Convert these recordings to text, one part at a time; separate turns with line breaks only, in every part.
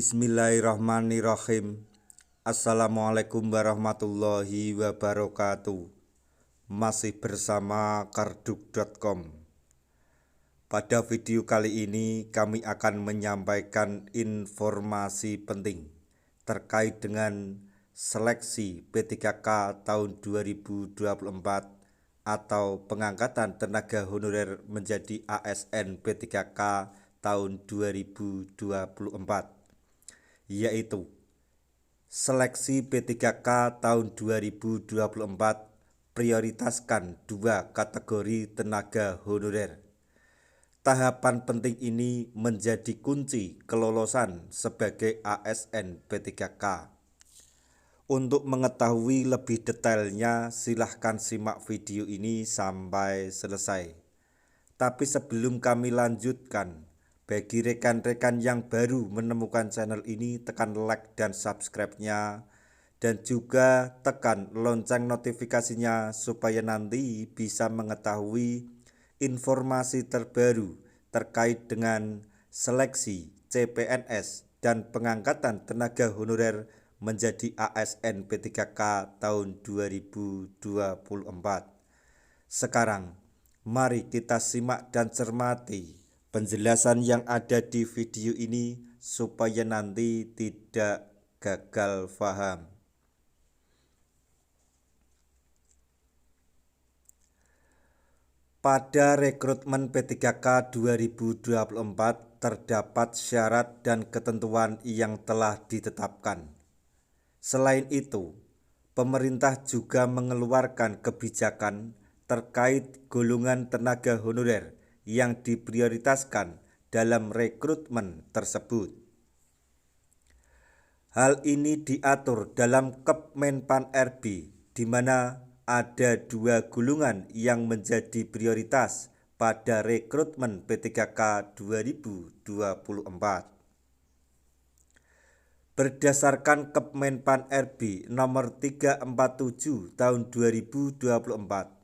Bismillahirrahmanirrahim. Assalamualaikum warahmatullahi wabarakatuh. Masih bersama karduk.com. Pada video kali ini kami akan menyampaikan informasi penting terkait dengan seleksi P3K tahun 2024 atau pengangkatan tenaga honorer menjadi ASN P3K tahun 2024, yaitu seleksi P3K tahun 2024 prioritaskan dua kategori tenaga honorer. Tahapan penting ini menjadi kunci kelolosan sebagai ASN P3K. Untuk mengetahui lebih detailnya, silahkan simak video ini sampai selesai. Tapi sebelum kami lanjutkan, bagi rekan-rekan yang baru menemukan channel ini, tekan like dan subscribe-nya, dan juga tekan lonceng notifikasinya supaya nanti bisa mengetahui informasi terbaru terkait dengan seleksi CPNS dan pengangkatan tenaga honorer menjadi ASN P3K tahun 2024. Sekarang, mari kita simak dan cermati penjelasan yang ada di video ini supaya nanti tidak gagal paham. Pada rekrutmen P3K 2024 terdapat syarat dan ketentuan yang telah ditetapkan. Selain itu, pemerintah juga mengeluarkan kebijakan terkait golongan tenaga honorer yang diprioritaskan dalam rekrutmen tersebut. Hal ini diatur dalam Kemenpan RB, di mana ada dua golongan yang menjadi prioritas pada rekrutmen P3K 2024. Berdasarkan Kemenpan RB nomor 347 tahun 2024,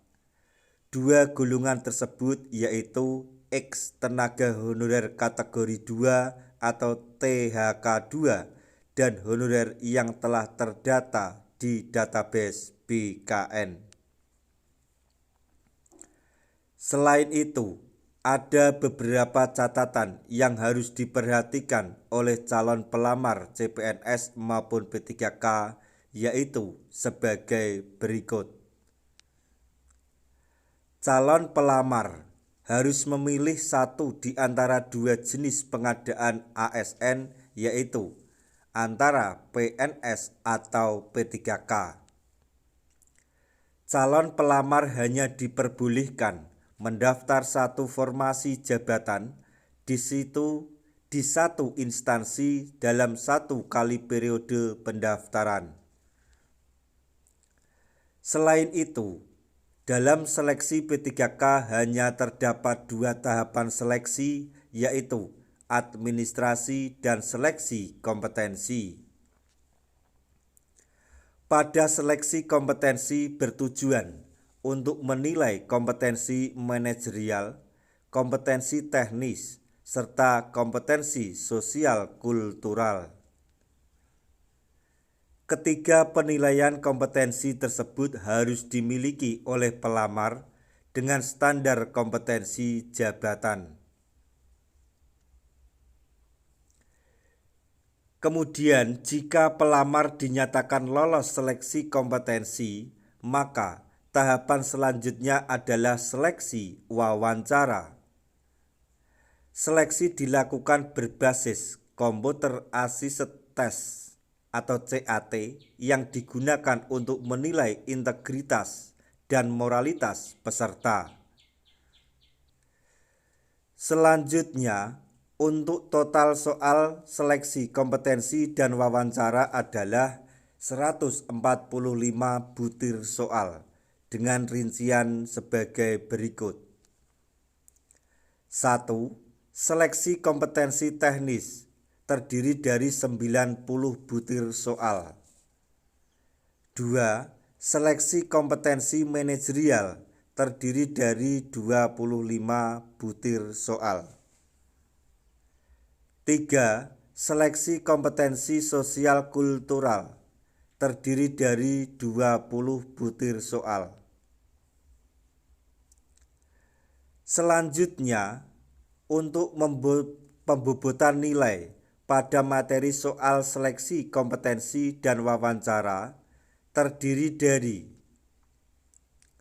dua golongan tersebut yaitu X tenaga honorer kategori 2 atau THK2 dan honorer yang telah terdata di database BKN. Selain itu, ada beberapa catatan yang harus diperhatikan oleh calon pelamar CPNS maupun P3K, yaitu sebagai berikut. Calon pelamar harus memilih satu di antara dua jenis pengadaan ASN, yaitu antara PNS atau P3K. Calon pelamar hanya diperbolehkan mendaftar satu formasi jabatan di satu instansi dalam satu kali periode pendaftaran. Selain itu, dalam seleksi P3K hanya terdapat dua tahapan seleksi, yaitu administrasi dan seleksi kompetensi. Pada seleksi kompetensi bertujuan untuk menilai kompetensi manajerial, kompetensi teknis, serta kompetensi sosial kultural. Ketiga penilaian kompetensi tersebut harus dimiliki oleh pelamar dengan standar kompetensi jabatan. Kemudian, jika pelamar dinyatakan lolos seleksi kompetensi, maka tahapan selanjutnya adalah seleksi wawancara. Seleksi dilakukan berbasis Computer Assisted Test atau CAT yang digunakan untuk menilai integritas dan moralitas peserta. Selanjutnya, untuk total soal seleksi kompetensi dan wawancara adalah 145 butir soal dengan rincian sebagai berikut. 1. Seleksi kompetensi teknis terdiri dari 90 butir soal. 2. Seleksi kompetensi manajerial terdiri dari 25 butir soal. 3. Seleksi kompetensi sosial kultural terdiri dari 20 butir soal. Selanjutnya, untuk pembobotan nilai pada materi soal seleksi kompetensi dan wawancara terdiri dari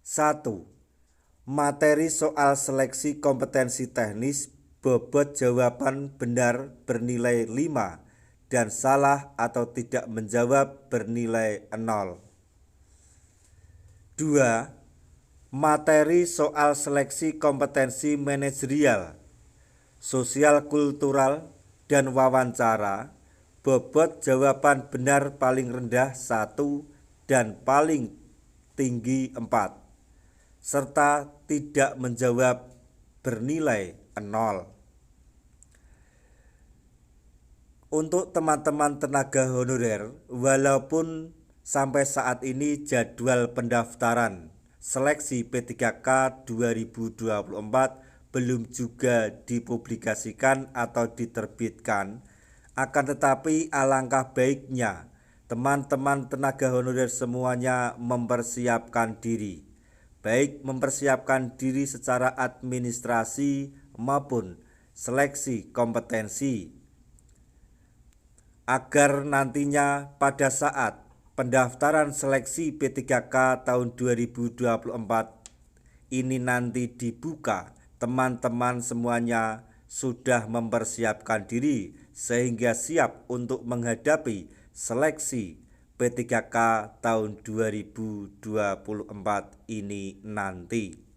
1. Materi soal seleksi kompetensi teknis bobot jawaban benar bernilai 5 dan salah atau tidak menjawab bernilai 0. 2. Materi soal seleksi kompetensi manajerial, sosial kultural, dan wawancara bobot jawaban benar paling rendah 1 dan paling tinggi 4 serta tidak menjawab bernilai 0. Untuk teman-teman tenaga honorer, walaupun sampai saat ini jadwal pendaftaran seleksi P3K 2024 belum juga dipublikasikan atau diterbitkan, akan tetapi alangkah baiknya teman-teman tenaga honorer semuanya mempersiapkan diri, baik mempersiapkan diri secara administrasi maupun seleksi kompetensi, agar nantinya pada saat pendaftaran seleksi P3K tahun 2024 ini nanti dibuka, teman-teman semuanya sudah mempersiapkan diri sehingga siap untuk menghadapi seleksi P3K tahun 2024 ini nanti.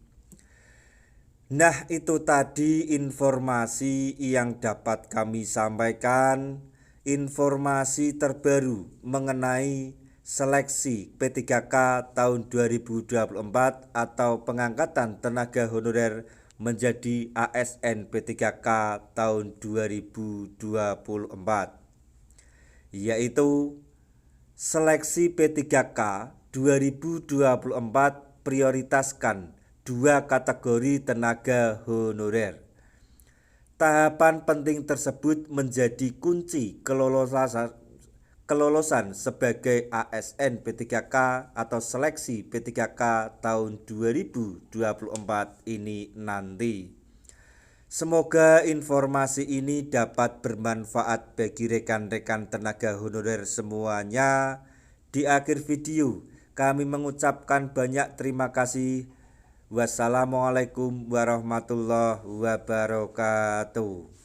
Nah, itu tadi informasi yang dapat kami sampaikan, informasi terbaru mengenai seleksi P3K tahun 2024 atau pengangkatan tenaga honorer menjadi ASN P3K tahun 2024, yaitu seleksi P3K 2024 prioritaskan 2 kategori tenaga honorer. Tahapan penting tersebut menjadi kunci kelolosan sebagai ASN P3K atau seleksi P3K tahun 2024 ini nanti. Semoga informasi ini dapat bermanfaat bagi rekan-rekan tenaga honorer semuanya. Di akhir video, kami mengucapkan banyak terima kasih. Wassalamualaikum warahmatullahi wabarakatuh.